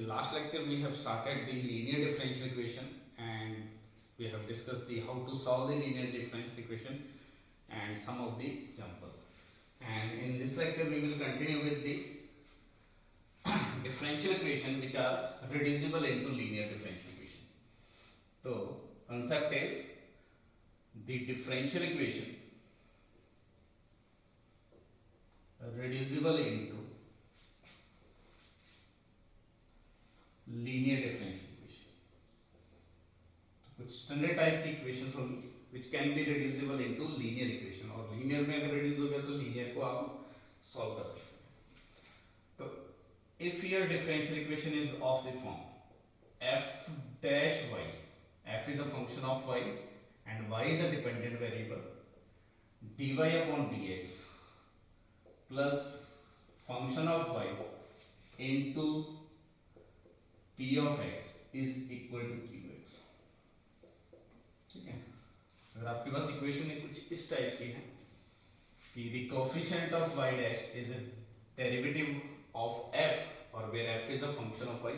last lecture we have started the linear differential equation and we have discussed the how to solve the linear differential equation and some of the example. And in this lecture we will continue with the differential equation which are reducible into linear differential equation. So concept is the differential equation reducible into linear differential equation. कुछ standard type की equations होंगी which can be reducible into linear equation और linear में अगर reduce हो गया तो linear को आप सॉल्व कर सकते हैं. तो if your differential equation is of the form f dash y, f is a function of y and y is a dependent variable, dy upon dx plus function of y into p of x is equal to qx. ठीक है. अगर आपके पास equation कुछ इस type की है कि the coefficient of y dash is a derivative of f और where f is a function of y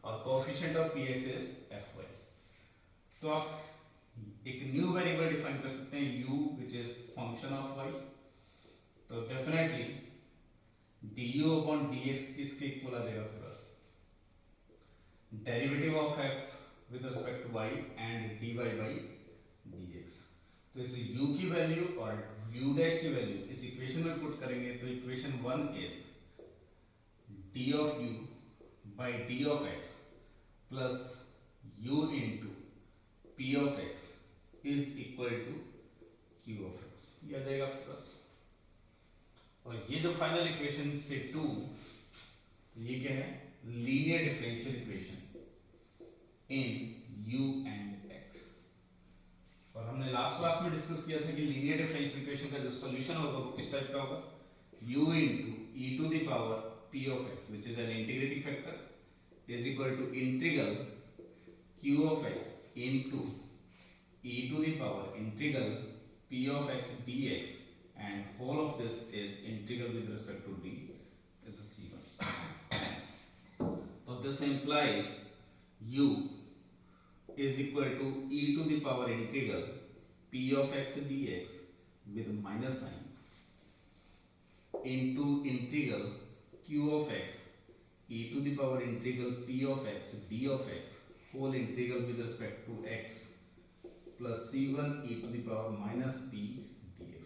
और coefficient of px is fy, तो आप एक न्यू वेरिएबल डिफाइन कर सकते हैं u which is function of y. तो definitely du upon dx किसके इक्वल आ जाएगा plus derivative of f with respect to y and dy by dx. तो इस u की वैल्यू और u डैश की वैल्यू इस इक्वेशन में पुट करेंगे तो equation 1 is d of u by d of x plus u into p of x is equal to q of x. ये आ जाएगा प्लस और ये जो फाइनल इक्वेशन से 2 ये क्या है linear differential equation in u and x. और हमने लास्ट क्लास में डिस्कस किया था कि लीनियर डिफरेंशियल इक्वेशन का जो सॉल्यूशन होगा वो किस टाइप का होगा u into e to the power p of x which is an integrating factor is equal to integral q of x into e to the power integral p of x dx and whole of this is integral with respect to d is a c1. So this implies u is equal to e to the power integral p of x dx with minus sign into integral q of x e to the power integral p of x d of x whole integral with respect to x plus c1 e to the power minus p dx.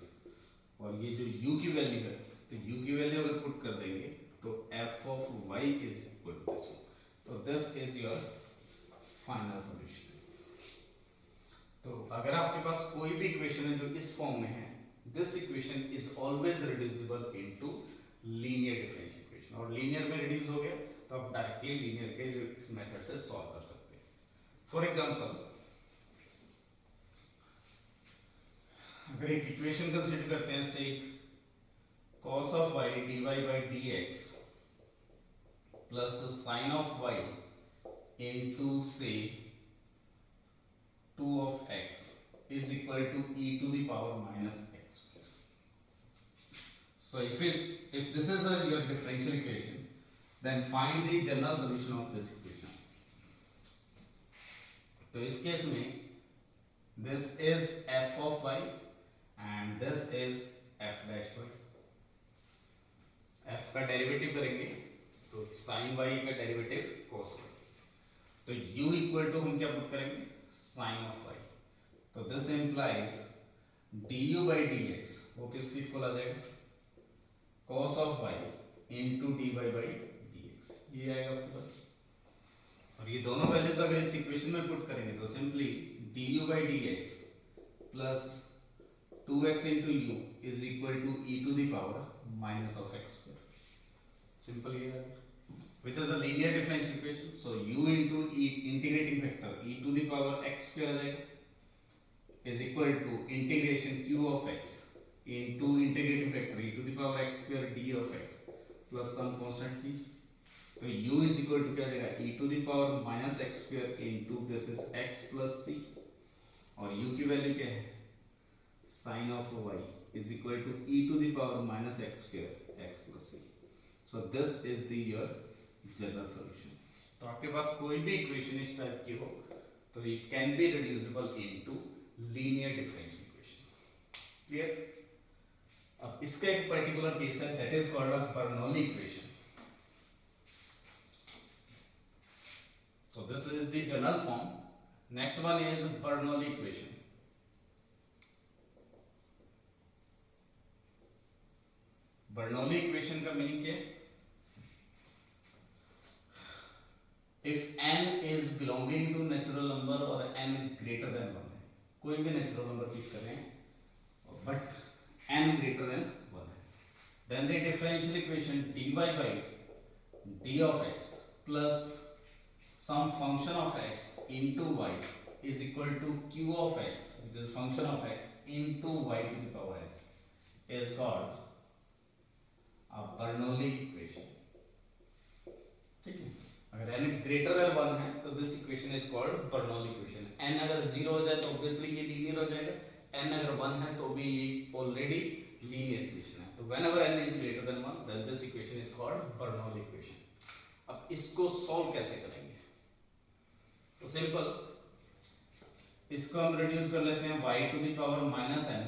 और ये जो u की value है तो u की value अगर put कर देंगे तो f of y is equal to this. तो this is your final solution. तो अगर आपके पास कोई भी इक्वेशन है जो इस फॉर्म में है this equation is always reducible into linear differential equation और लीनियर में रिड्यूस हो गया तो आप डायरेक्टली लीनियर के जो मेथड से सॉल्व कर सकते हैं. फॉर एग्जांपल अगर एक इक्वेशन कंसीडर करते हैं से cos of y dy by dx plus sin of y into say 2 of x is equal to e to the power minus x square. So if this is your differential equation then find the general solution of this equation. तो इस case में this is f of y and this is f dash y. f का derivative करेंगे तो sin y का derivative cos y. तो u equal to हम क्या पुट करेंगे sin of y. तो this implies du by dx वो किसके इक्वल आ जाएगा cos of y into dy by dx. ये आएगा आपके पास और ये दोनों वैल्यूज अगर इस इक्वेशन में पुट करेंगे तो simply du by dx plus 2x into u is equal to e to the power minus of x square. Simple here, which is a linear differential equation. So u into e integrating factor e to the power x square is equal to integration q of x into integrating factor e to the power x square d of x plus some constant c. तो u is equal to क्या देगा e to the power minus x square into this is x plus c और u की value क्या है sin of y is equal to e to the power minus x square x plus c. So this is the your general solution. तो आपके पास कोई भी equation इस type की हो तो it can be reducible into linear differential equation. Clear? अब इसका एक पर्टिकुलर केस है that is called a Bernoulli equation. So this is the general form. Next one is Bernoulli equation. Bernoulli equation का meaning क्या है? If n is belonging to natural number or n greater than 1 है, कोई भी natural number pick कर रहे हैं but n greater than 1 है, then the differential equation dy by d of x plus some function of x into y is equal to q of x, which is function of x into y to the power n, is called a Bernoulli equation. ठीक है? अगर n greater than 1 है तो this equation is called Bernoulli equation. n अगर 0 हो जाए तो obviously ये linear हो जाएगा, n अगर 1 है तो भी ये already linear equation है. तो whenever n is greater than 1 then this equation is called Bernoulli equation. अब इसको solve कैसे करेंगे? तो सिंपल, इसको हम रिड्यूस कर लेते हैं y to the power minus n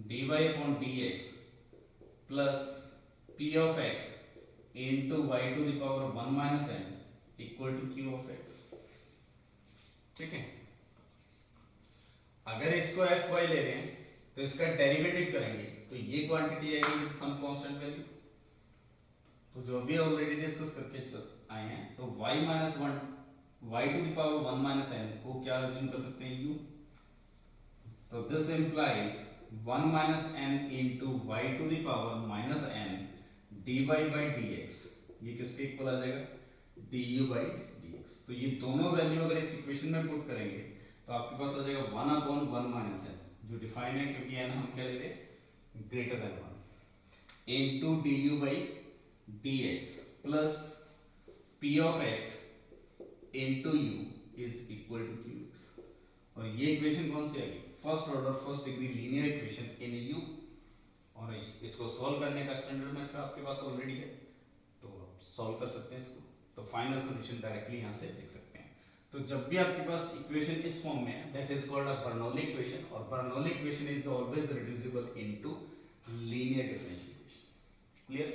dy upon dx plus p of x into y to the power 1 minus n equal to q of x। ठीक है? अगर इसको fy ले रहे हैं तो इसका डेरिवेटिव करेंगे तो ये क्वांटिटी आएगी विद सम कांस्टेंट वैल्यू, तो जो भी ऑलरेडी डिस्कस करके आए हैं, तो y minus 1 y to the power 1 minus n को क्या अज्यूम कर सकते हैं u, तो this implies 1 minus n into y to the power minus n dy by dx, ये किसके इक्वल आ जाएगा, du by dx। तो ये दोनों वैल्यू अगर इस इक्वेशन में पुट करेंगे तो आपके पास आ जाएगा 1 अपॉन 1 माइनस n, जो डिफाइन है क्योंकि n हम क्या ले रहे हैं greater than 1, into du by dx plus p of x into u is equal to qx। और ये इक्वेशन कौन सी आएगी, first order first degree linear equation in u, और इसको सॉल्व करने का स्टैंडर्ड मेथड आपके पास ऑलरेडी है तो सॉल्व कर सकते हैं इसको, तो फाइनल सॉल्यूशन डायरेक्टली यहाँ से देख सकते हैं। तो जब भी आपके पास इक्वेशन इस फॉर्म में है that is called a Bernoulli equation, और Bernoulli equation is always reducible into linear differential equation. Clear?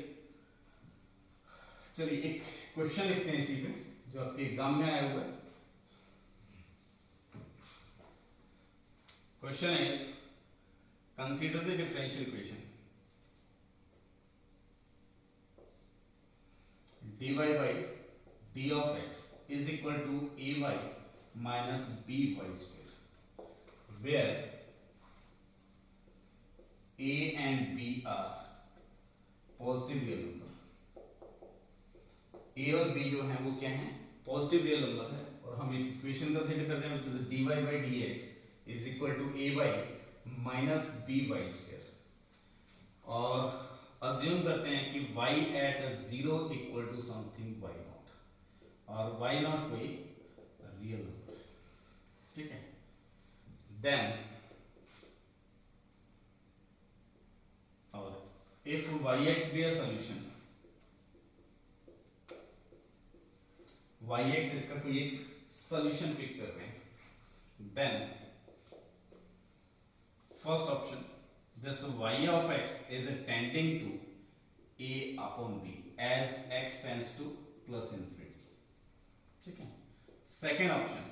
चलिए एक क्वेश्चन लिखते हैं इसी पे जो आपके एग्जाम में आया हुआ है। Question is consider the differential equation dy by d of x is equal to ay minus by square, where a and b are positive real number। a और b जो है वो क्या है, पॉजिटिव रियल नंबर है, और हम एक इक्वेशन कंसीडर कर रहे हैं which is dy by dx is equal to ay minus by square, और अज्यूम करते हैं कि y at 0 equal to something y naught, और y नॉट कोई रियल नंबर है। ठीक है? देन और if yx be a solution, yx इसका कोई एक सॉल्यूशन पिक कर रहे हैं, then first option this y of x is tending to a upon b as x tends to plus infinity। ठीक है? Second option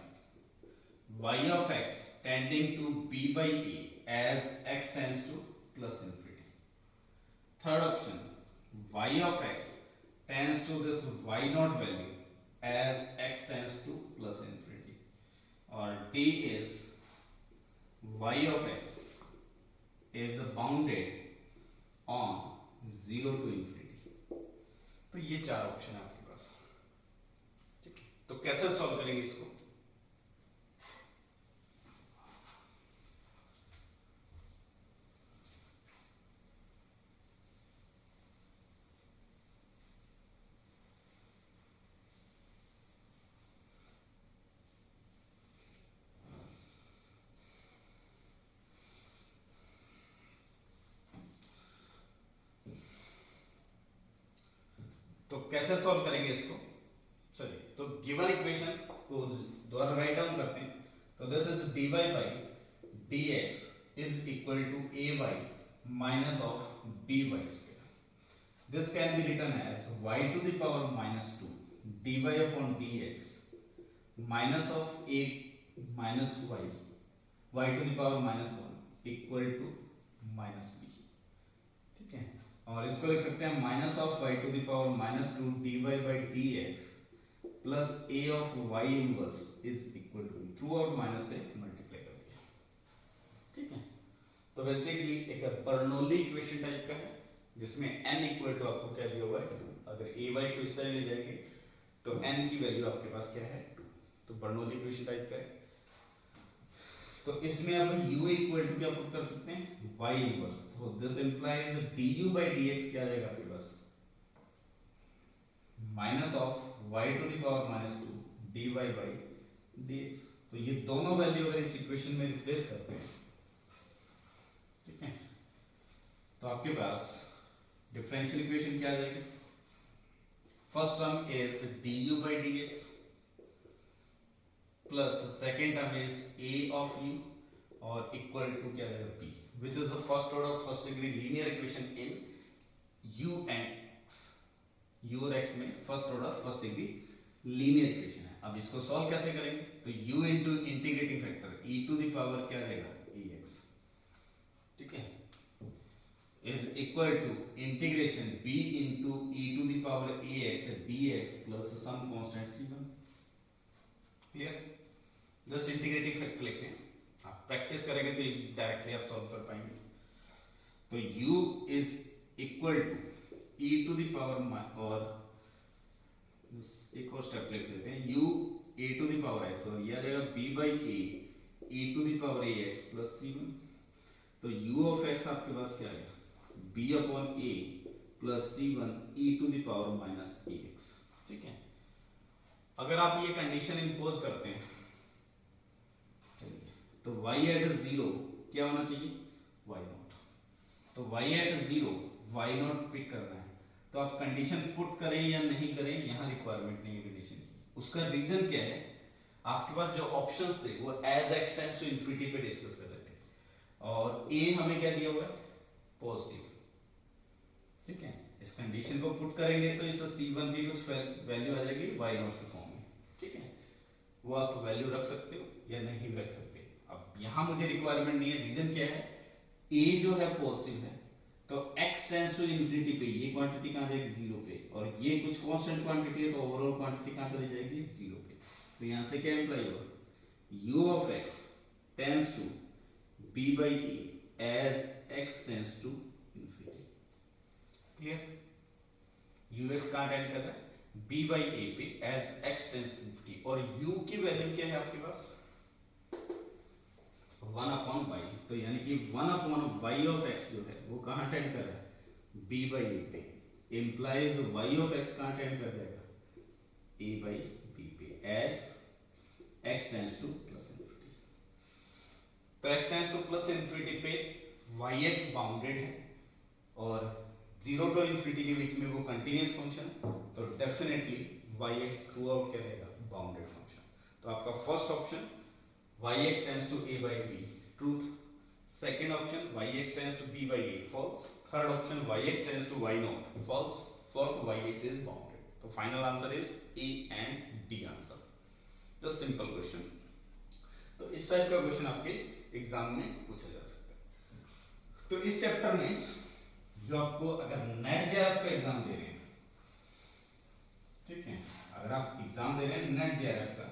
y of x tending to b by a as x tends to plus infinity। Third option y of x tends to this y naught value as x tends to plus infinity, और d is y of x is bounded on 0 to infinity। तो ये चार option है आपके पास। ठीक है? तो कैसे सॉल्व करेंगे इसको, तो कैसे सॉल्व करेंगे इसको, चलिए तो गिवन इक्वेशन को दोबारा राइट डाउन करते हैं। तो this is dy by dx is equal to ay minus of by square. This can be written as y to the power minus 2 dy upon dx minus of a minus y to the power minus 1 equal to minus b। ठीक है, और इसको लिख सकते हैं minus of y to the power minus 2 dy by dx plus a of y inverse is equal to through out minus से multiply कर दिया। ठीक है, तो बेसिकली एक बर्नौली इक्वेशन टाइप का है जिसमें n इक्वल टू आपको क्या दिया हुआ है 2। अगर ay को इस साइड ले जाएंगे तो n की वैल्यू आपके पास क्या है 2। तो बर्नौली इक्वेशन टाइप का है। तो इसमें आप u इक्वल टू क्या पुट कर सकते हैं y इनवर्स। तो this implies du by dx क्या आ जाएगा आपके पास minus of y to the power minus 2 dy by dx। तो ये दोनों वैल्यू अगर इस इक्वेशन में रिप्लेस करते हैं, ठीक है, तो आपके पास डिफरेंशियल इक्वेशन क्या आ जाएगी। First term is du by dx plus second term is a of u और इक्वल टू क्या आ जाएगा b, which is the first order first degree linear equation in u and x। u और x में first order first degree linear equation है। अब इसको solve कैसे करेंगे, तो u into integrating factor e to the power क्या रहेगा ax, ठीक है, is equal to integration b into e to the power ax dx plus some constant c1। Clear, just integrating factor लिखते हैं, आप प्रैक्टिस करेंगे तो इजी डायरेक्टली आप सॉल्व कर पाएंगे। तो u is equal to e to the power और एक और स्टेप लिख लेते हैं u a to the power x और ये आ जाएगा b by a e to the power ax plus c1। तो u ऑफ x आपके पास क्या आएगा b upon a plus c1 e to the power minus ax। ठीक है, अगर आप ये कंडीशन इंपोज करते हैं तो y एट 0 क्या होना चाहिए y नॉट। तो y at 0 y naught pick करना है। तो आप कंडीशन पुट करें या नहीं करें यहाँ रिक्वायरमेंट नहीं है कंडीशन की। उसका रीजन क्या है, आपके पास जो ऑप्शंस थे वो as x tends to infinity पे डिस्कस कर रहे थे और a हमें क्या दिया हुआ है पॉजिटिव। ठीक है, इस कंडीशन को पुट करेंगे तो इस c1 की कुछ वैल्यू आ जाएगी y नॉट के फॉर्म में। ठीक है, वो आप वैल्यू रख सकते हो या नहीं रख सकते। अब यहाँ मुझे रिक्वायरमेंट नहीं है, रीजन क्या है a जो है पॉजिटिव है तो x टेंड्स टू इंफिनिटी पे ये क्वांटिटी कहाँ जाएगी 0 पे और ये कुछ कांस्टेंट क्वांटिटी है तो ओवरऑल क्वांटिटी कहाँ चली जाएगी 0 पे। तो यहाँ से क्या इंप्लाई होगा u of x tends to b by a as x tends to infinity. Clear, ux कहाँ टेंड कर रहा है b by a पे as x tends to infinity और u की वैल्यू क्या है आपके पास 1 अपॉन y। तो यानी कि 1 अपॉन y ऑफ x जो है वो कहाँ टेंड कर रहा है b by a पे, इंप्लाइज y ऑफ x कहाँ टेंड कर जाएगा a by b पे as x tends two plus infinity. तो x tends two plus infinity पे yx बाउंडेड है और 0 टू इंफिनिटी के बीच में वो कंटीन्यूअस फंक्शन है तो डेफिनेटली yx थ्रू आउट क्या रहेगा बाउंडेड फंक्शन। तो आपका first option yx tends to a by b truth, second option yx tends to b by a false, third option yx tends to y naught false, fourth yx is bounded। तो final answer is a and d answer. Just simple question. तो इस type का question आपके exam में पूछा जा सकता है। तो इस चैप्टर में जो आपको अगर नेट जेआरएफ का एग्जाम दे रहे हैं, ठीक है, अगर आप एग्जाम दे रहे हैं नेट जेआरएफ का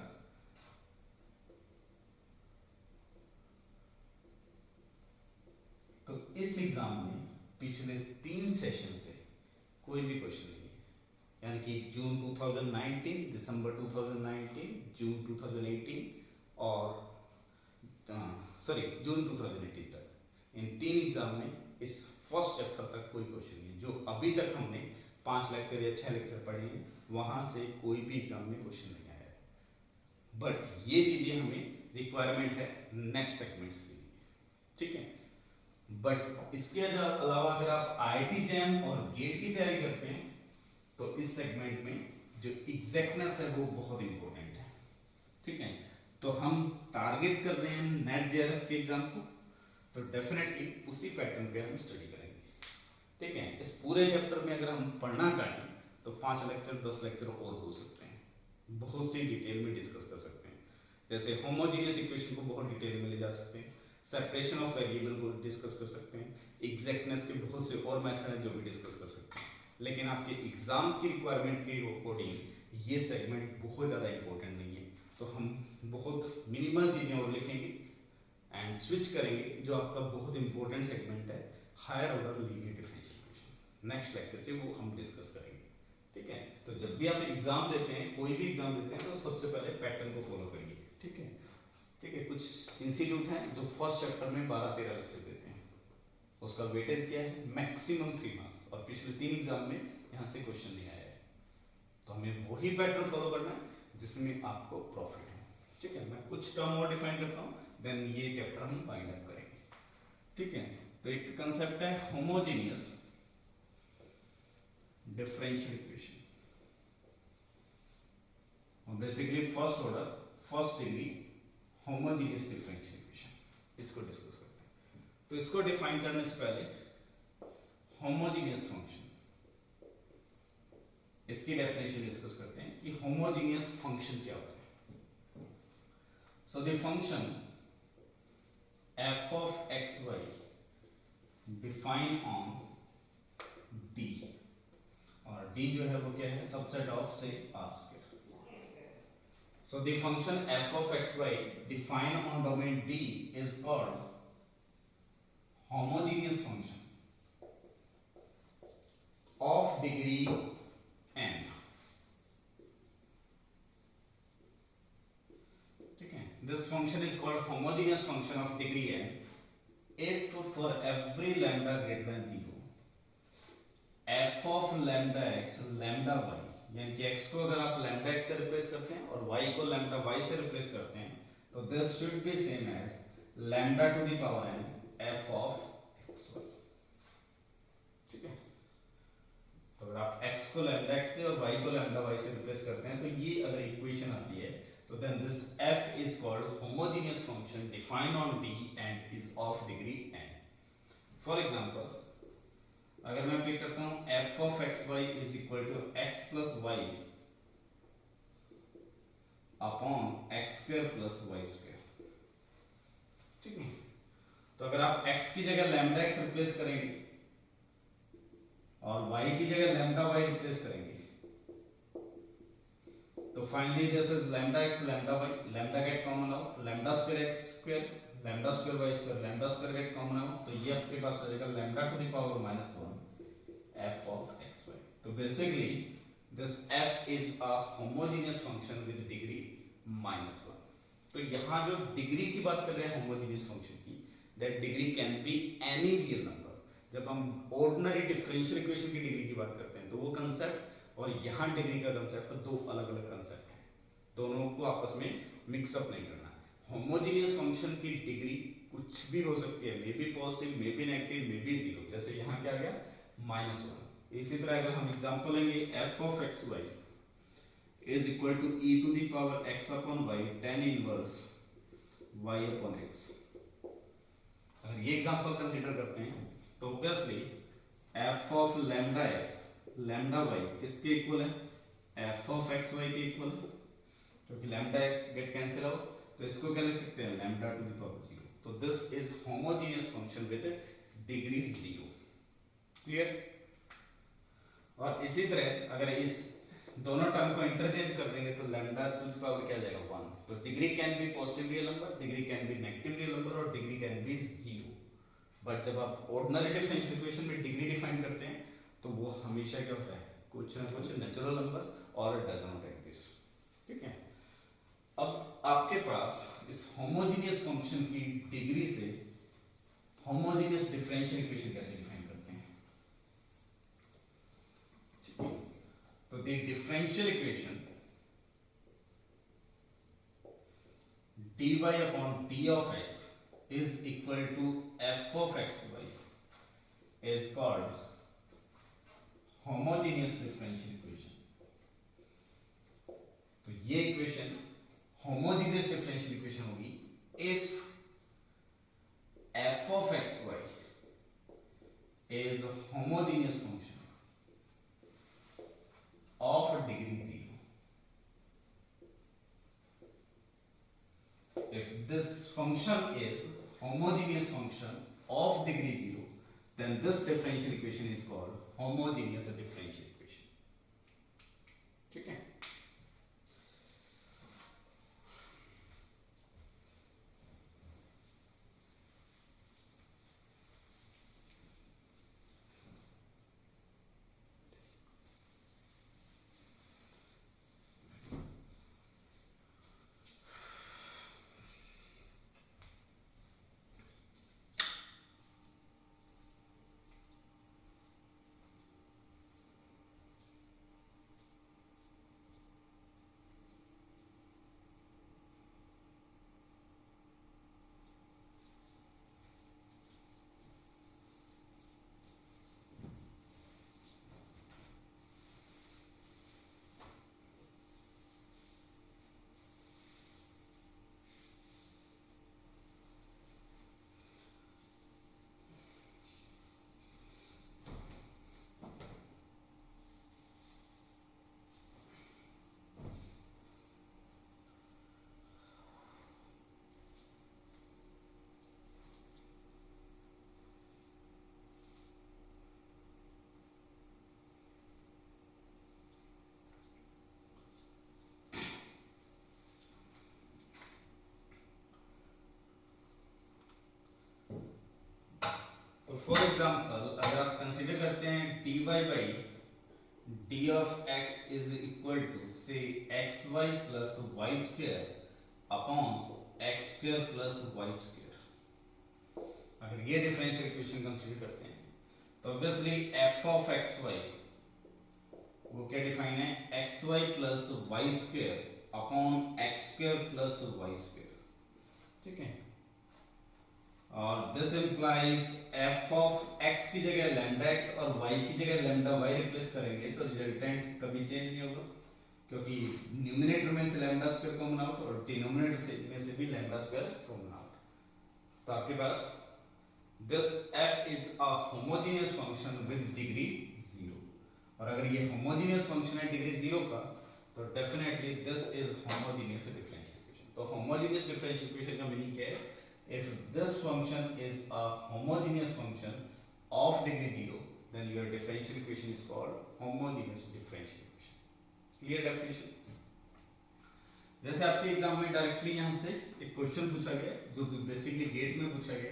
तो इस एग्जाम में पिछले 3 सेशन से कोई भी क्वेश्चन नहीं है, यानी कि जून 2019, दिसंबर 2019, जून 2018 और जून 2018 तक इन 3 एग्जाम में इस फर्स्ट चैप्टर तक कोई क्वेश्चन नहीं है। जो अभी तक हमने 5 लेक्चर या 6 लेक्चर पढ़े हैं वहां से कोई भी एग्जाम में क्वेश्चन नहीं आया है। बट ये चीजें हमें रिक्वायरमेंट है नेक्स्ट सेगमेंट्स के लिए। ठीक है, बट इसके अलावा अगर आप आईआईटी जैम और गेट की तैयारी करते हैं तो इस सेगमेंट में जो एग्जैक्टनेस है वो बहुत इंपॉर्टेंट है, ठीक है। तो हम टारगेट कर रहे हैं नेट जेआरएफ के एग्जाम को, तो डेफिनेटली उसी पैटर्न पे हम स्टडी करेंगे, ठीक है। इस पूरे चैप्टर में अगर हम पढ़ना चाहें तो 5 लेक्चर 10 लेक्चर और हो सकते हैं, बहुत सी डिटेल में डिस्कस कर सकते हैं। जैसे होमोजीनियस इक्वेशन को बहुत डिटेल में ले जा सकते हैं, सेपरेशन ऑफ वेरिएबल को डिस्कस कर सकते हैं, एग्जैक्टनेस के बहुत से और मेथड हैं जो भी डिस्कस कर सकते हैं। लेकिन आपके एग्जाम की रिक्वायरमेंट के अकॉर्डिंग ये सेगमेंट बहुत ज़्यादा इंपॉर्टेंट नहीं है, तो हम बहुत मिनिमल चीज़ें और लिखेंगे एंड स्विच करेंगे जो आपका बहुत इंपॉर्टेंट सेगमेंट है, higher order linear differential equation. Next lecture से वो हम डिस्कस करेंगे, ठीक है। तो जब भी आप एग्जाम देते हैं, कोई भी एग्जाम देते हैं, तो सबसे पहले पैटर्न को फॉलो करिए, ठीक है, ठीक है। कुछ इंस्टीट्यूट हैं जो फर्स्ट चैप्टर में 12-13 लेक्चर देते हैं, उसका वेटेज क्या है, मैक्सिमम 3 मार्क्स, और पिछले 3 एग्जाम में यहाँ से क्वेश्चन नहीं आया है, तो हमें वही पैटर्न फॉलो करना है जिसमें आपको प्रॉफिट है, ठीक है। मैं कुछ टर्म और डिफाइन करता हूँ, देन ये चैप्टर हम फाइंड अप करेंगे, ठीक है। तो एक कंसेप्ट है होमोजेनियस डिफरेंशियल इक्वेशन, और basically first order first degree homogeneous differential equation, इसको डिस्कस करते हैं। तो इसको डिफाइन करने से पहले होमोजेनियस फंक्शन, इसकी डेफिनेशन डिस्कस करते हैं कि होमोजेनियस फंक्शन क्या होता है। So the function f of x y define on d, और d जो है वो क्या है, सबसेट ऑफ से r square. So the function f of x y define on domain d is called homogeneous function of degree n, ठीक है। This function is called homogeneous function of degree n if for every lambda greater than 0 f of lambda x lambda y, यानी कि x को अगर आप lambda x से replace करते हैं और y को lambda y से रिप्लेस करते हैं, तो this should be same as lambda to the power n f of x y, ठीक है। तो अगर आप x को lambda x से और y को lambda y से रिप्लेस करते हैं, तो ये अगर इक्वेशन आती है, तो then this f is called homogeneous function defined on D and is of degree n. For example, अगर मैं पिक करता हूँ f of x y is equal to x plus y upon x square plus y square, ठीक है। तो अगर आप x की जगह lambda x रिप्लेस करेंगे और y की जगह lambda y रिप्लेस करेंगे, तो finally this is lambda x lambda y, lambda get common out, lambda square x square lambda square y square lambda square get common out, तो ये आपके पास आ जाएगा lambda to the power -1 f of x y। तो basically this f is a homogeneous function with degree -1। तो यहाँ जो degree की बात कर रहे हैं होमोजेनियस फंक्शन की, that degree can be any real number. जब हम ऑर्डिनरी डिफरेंशियल इक्वेशन की डिग्री की बात करते हैं तो वो कंसेप्ट और यहाँ डिग्री का कंसेप्ट, दो अलग अलग कंसेप्ट हैं, दोनों को आपस में मिक्सअप नहीं करना। होमोजेनियस फंक्शन की डिग्री कुछ भी हो सकती है, may be positive, may be negative, may be zero, जैसे यहाँ क्या आ गया -1। इसी तरह अगर हम एग्जांपल लेंगे f of x y is equal to e to the power x upon y tan inverse y upon x, अगर ये एग्जांपल कंसीडर करते हैं तो obviously f of lambda x lambda y किसके इक्वल है, f of x y के equal है, क्योंकि लैम्डा गेट कैंसिल आउट, तो इसको क्या लिख सकते हैं, लैम्डा टू द पावर 0। तो this is homogeneous function with degree 0, clear. और इसी तरह अगर इस दोनों टर्म को इंटरचेंज कर देंगे तो लैम्डा टू द पावर क्या आ जाएगा 1। तो degree can be positive real number, degree can be negative real number, और डिग्री कैन बी 0। बट जब आप ऑर्डिनरी डिफरेंशियल इक्वेशन में डिग्री डिफाइन करते हैं तो वो हमेशा क्या होता है, कुछ ना कुछ नेचुरल नंबर और डज नॉट एग्जिस्ट, ठीक है। अब आपके पास इस होमोजेनियस फंक्शन की डिग्री से होमोजेनियस डिफरेंशियल इक्वेशन कैसे डिफाइन करते हैं, ठीक है। तो the differential equation dy upon d of x is equal to f of x y is called homogeneous differential equation, ये इक्वेशन होमोजीनियस डिफरेंशियल इक्वेशन होगी if f of xy is homogeneous function of degree 0. If this function is homogeneous function of degree 0, then this differential equation is called homogeneous differential equation. ठीक है? For example अगर आप consider करते हैं dy by D of x is equal to से X Y plus Y square upon X square plus Y square, अगर ये differential equation consider करते हैं तो obviously f of X Y वो क्या डिफाइन है, X Y plus Y square upon X square plus Y square, ठीक है। और this implies f of x की जगह लैम्डा x और y की जगह लैम्डा y रिप्लेस करेंगे तो रिजल्टेंट कभी चेंज नहीं होगा, क्योंकि न्यूमरेटर में से लैम्डा स्क्वायर कॉमन आउट और डिनोमिनेटर में से भी लैम्डा स्क्वायर कॉमन आउट, तो आपके पास this f is a homogeneous function with degree 0, और अगर ये होमोजेनियस फंक्शन है डिग्री 0 का तो definitely this is homogeneous differential equation. तो होमोजेनियस डिफरेंशियल इक्वेशन का मीनिंग क्या है, if this function is a homogeneous function of degree 0, then your differential equation is called homogeneous differential equation. Clear definition? जैसे आपके exam में directly यहाँ से एक क्वेश्चन पूछा गया जो बेसिकली गेट में पूछा गया।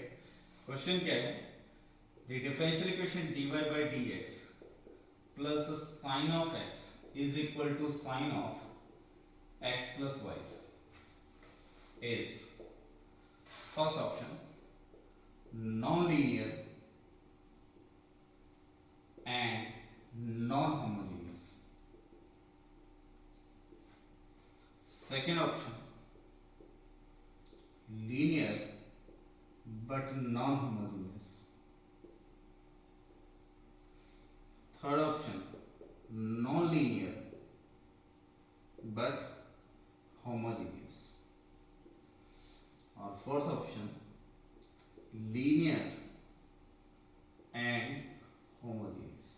क्वेश्चन क्या है, the differential equation dy by dx plus sin of x is equal to sin of x plus y is first option non-linear and non-homogeneous, second option linear but non-homogeneous, third option non-linear but homogeneous, और fourth option linear and homogeneous.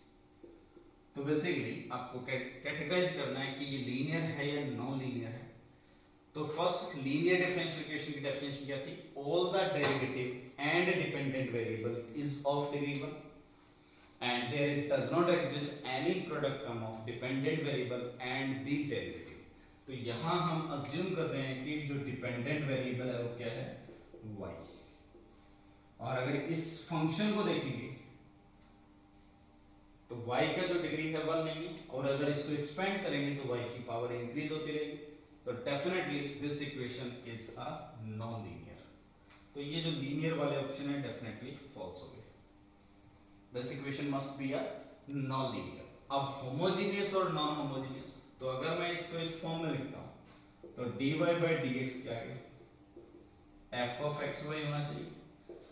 तो basically आपको categorise करना है कि ये linear है या non linear है। तो फर्स्ट लीनियर डिफरेंशियल इक्वेशन की डेफिनेशन क्या थी, all the derivative and dependent variable is of degree 1 and there does not exist any product term of dependent variable and the derivative. तो यहाँ हम अज्यूम कर रहे हैं कि जो डिपेंडेंट वेरिएबल है वो क्या है, y, और अगर इस फंक्शन को देखेंगे तो y का जो डिग्री है 1 लेंगे, और अगर इसको एक्सपेंड करेंगे तो y की पावर इंक्रीज होती रहेगी, तो definitely this equation is a non linear. तो ये जो लीनियर वाले ऑप्शन है डेफिनेटली फॉल्स हो गए, this equation must be a non linear. अब होमोजेनियस और नॉन होमोजेनियस, तो अगर मैं इसको इस फॉर्म में लिखता हूं तो dy by dx क्या है, f of xy होना चाहिए।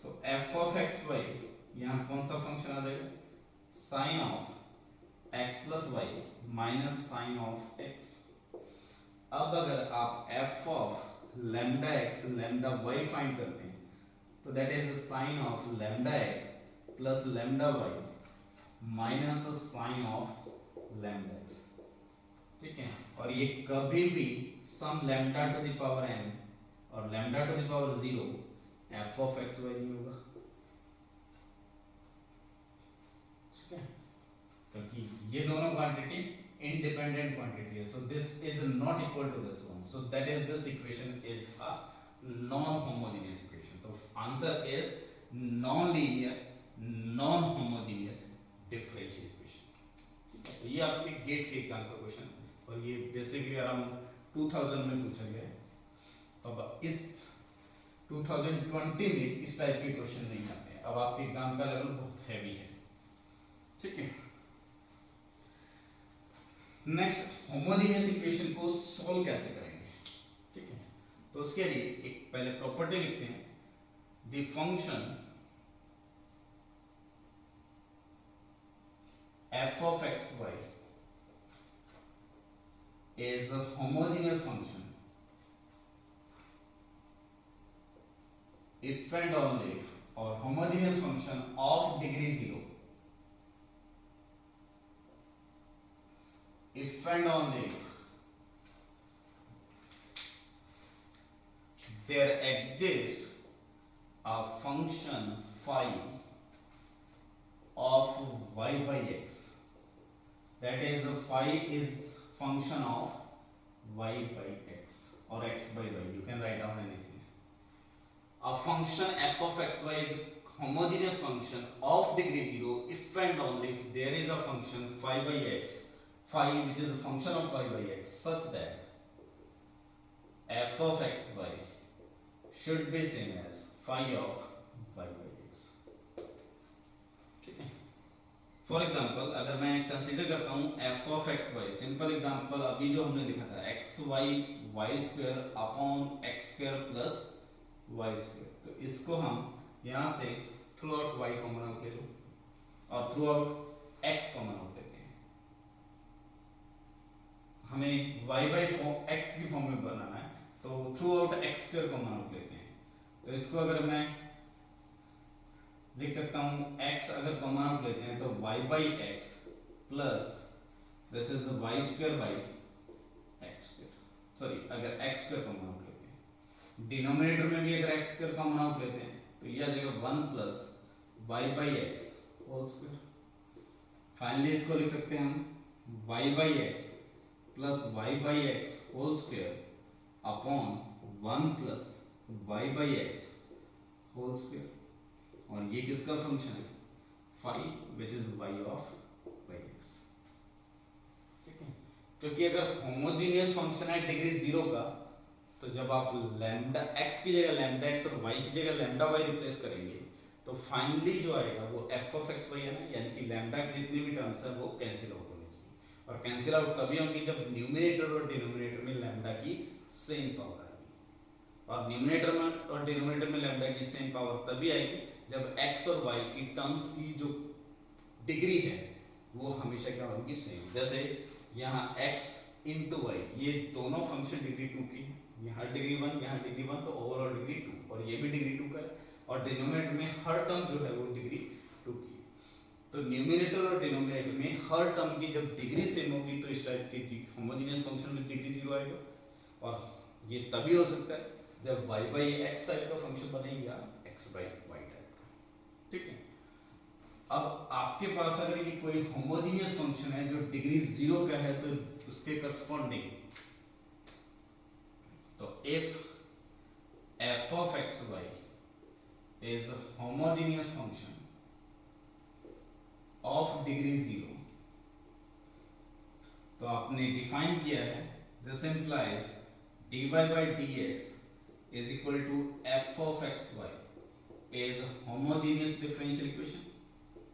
तो f of xy यहाँ कौन सा फंक्शन आ जाएगा, sin of x plus y minus sin of x। अब अगर आप f of lambda x lambda y find करते हैं तो that is sine of lambda x plus lambda y minus sine of lambda x, ठीक है। और ये कभी भी some lambda to the power n और lambda to the power 0 f of x y नहीं होगा, ठीक है, क्योंकि ये दोनों क्वांटिटी independent quantity है, so this is not equal to this one, so that is this equation is a non-homogeneous equation. तो answer is non-linear non-homogeneous differential equation, ठीक है। तो ये आपके गेट के एग्जाम का क्वेश्चन और ये बेसिकली अराउंड 2000 में पूछा गया है। अब इस 2020 में इस टाइप के क्वेश्चन नहीं आते हैं, अब आपके एग्जाम का लेवल बहुत हैवी है, ठीक है। नेक्स्ट होमोजेनियस इक्वेशन को सॉल्व कैसे करेंगे, ठीक है। तो उसके लिए एक पहले प्रॉपर्टी लिखते हैं, the function f of x y is a homogeneous function if and only if, or homogeneous function of degree 0 if and only if there exists a function phi of y by x, that is phi is function of y by x or x by y, you can write down anything. A function f of x y is homogeneous function of degree 0 if and only if there is a function phi by x, phi which is a function of y by x, such that f of x y should be same as phi of y by x, ठीक है। For example अगर मैं consider करता हूँ f of x y, simple example अभी जो हमने लिखा था x y y square upon x square plus y square, तो इसको हम यहाँ से through out y common out ले लो और through out x common out लेते हैं, हमें y बाई x की फॉर्म में बनाना है, तो through out x square common out लेते हैं। तो इसको अगर मैं लिख सकता हूँ x अगर कॉमन आउट लेते हैं तो y by x plus this is y square by x square, sorry अगर x स्क्वायर कॉमन आउट लेते हैं, डिनोमिनेटर में भी अगर x स्क्वायर कॉमन आउट लेते हैं तो ये आ जाएगा 1 plus y by x whole square. Finally इसको लिख सकते हैं हम y by x plus y by x whole square upon 1 plus y by x whole square, और ये किसका फंक्शन है, phi which is y of y x, ठीक है। क्योंकि अगर होमोजेनियस फंक्शन है डिग्री 0 का, तो जब आप लैम्डा x की जगह लैम्डा x और y की जगह लैम्डा y रिप्लेस करेंगे तो फाइनली जो आएगा वो f of x y है ना, यानी कि लैम्डा की जितनी भी टर्म्स है वो कैंसिल आउट होने चाहिए, और कैंसिल आउट तभी होंगी जब न्यूमरेटर और डिनोमिनेटर में लैम्डा की सेम पावर आएगी, और न्यूमरेटर में और डिनोमिनेटर में लैम्डा की सेम पावर तभी आएगी जब x और y की टर्म्स की जो डिग्री है वो हमेशा क्या होगी, सेम। जैसे यहाँ x इंटू वाई, ये दोनों फंक्शन डिग्री 2 की, यहाँ डिग्री 1 यहाँ डिग्री 1, तो ओवरऑल डिग्री 2, और ये भी डिग्री 2 का है, और डिनोमिनेटर में हर टर्म जो है वो डिग्री 2 की। तो न्यूमरेटर और डिनोमिनेटर में हर टर्म की जब डिग्री सेम होगी तो इस टाइप की होमोजेनियस फंक्शन में डिग्री 0 आएगा, और ये तभी हो सकता है जब y बाई x टाइप का फंक्शन बने या x बाई y टाइप का, ठीक है। अब आपके पास अगर ये कोई होमोजेनियस फंक्शन है जो डिग्री 0 का है तो उसके करस्पॉन्डिंग, तो if f of x y is a homogeneous function of degree 0, तो आपने डिफाइन किया है this implies dy by dx is equal to f of x y is a homogeneous differential equation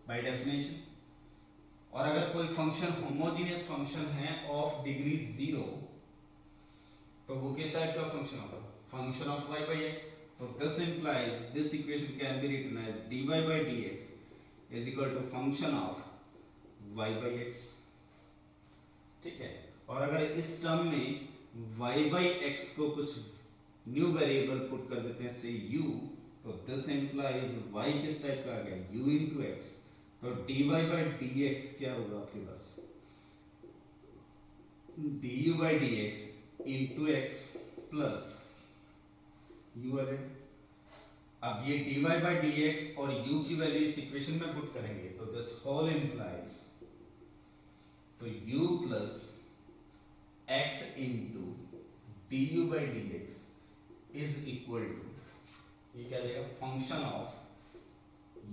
by definition। और अगर कोई function homogeneous function है of degree 0 तो वो किस टाइप का फंक्शन होगा, function of y by x। तो this implies this equation can be written as dy by dx is equal to function of y by x, ठीक है। और अगर इस टर्म में y बाई एक्स को कुछ न्यू वेरिएबल पुट कर देते हैं, से u, तो दिस इंप्लाइज y किस टाइप का आ गया, u इंटू एक्स, तो dy बाई dx क्या होगा आपके पास, du by dx into x plus u आ गया। अब ये dy बाई dx और u की वैल्यू इस इक्वेशन में पुट करेंगे, तो दिस होल इंप्लाइज, तो u plus x into du by dx is equal to, ये क्या देगा, फंक्शन ऑफ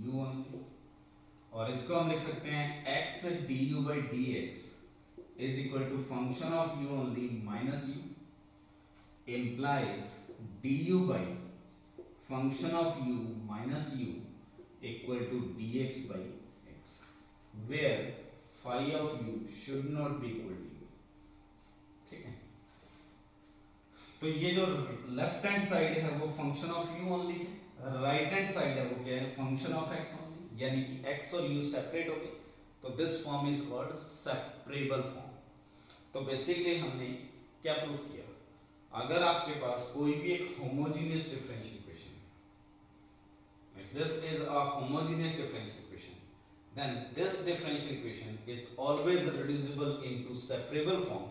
u ओनली, और इसको हम लिख सकते हैं x du by dx is equal to function of u only minus u, implies du by function of u minus u equal to dx by x, where phi of u should not be equal to u। ठीक है, तो ये जो left hand side है वो function of u only है, right hand side है वो क्या है, फंक्शन ऑफ x ओनली, यानी कि x और u सेपरेट हो गए, तो this form is called separable form. तो बेसिकली हमने क्या प्रूफ किया, अगर आपके पास कोई भी एक homogeneous differential equation, if this is a homogeneous differential equation, then this differential equation is always reducible into separable form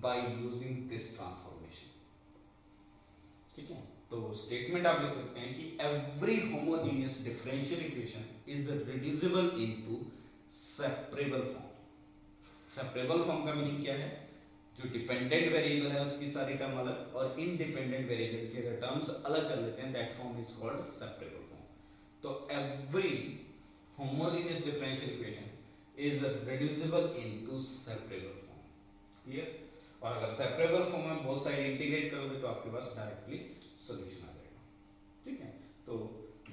by using this transformation। ठीक है, तो स्टेटमेंट आप लिख सकते हैं कि every homogeneous differential equation is reducible into separable form। separable form का meaning क्या है, जो डिपेंडेंट वेरिएबल है उसकी सारी टर्म अलग, और इनडिपेंडेंट वेरिएबल की अगर टर्म्स अलग कर लेते हैं, that form is called separable form. तो every homogeneous differential equation is reducible into separable form। Clear, और अगर सेपरेबल फॉर्म में बहुत साइड इंटीग्रेट करोगे तो आपके पास डायरेक्टली सॉल्यूशन आ जाएगा। ठीक है, तो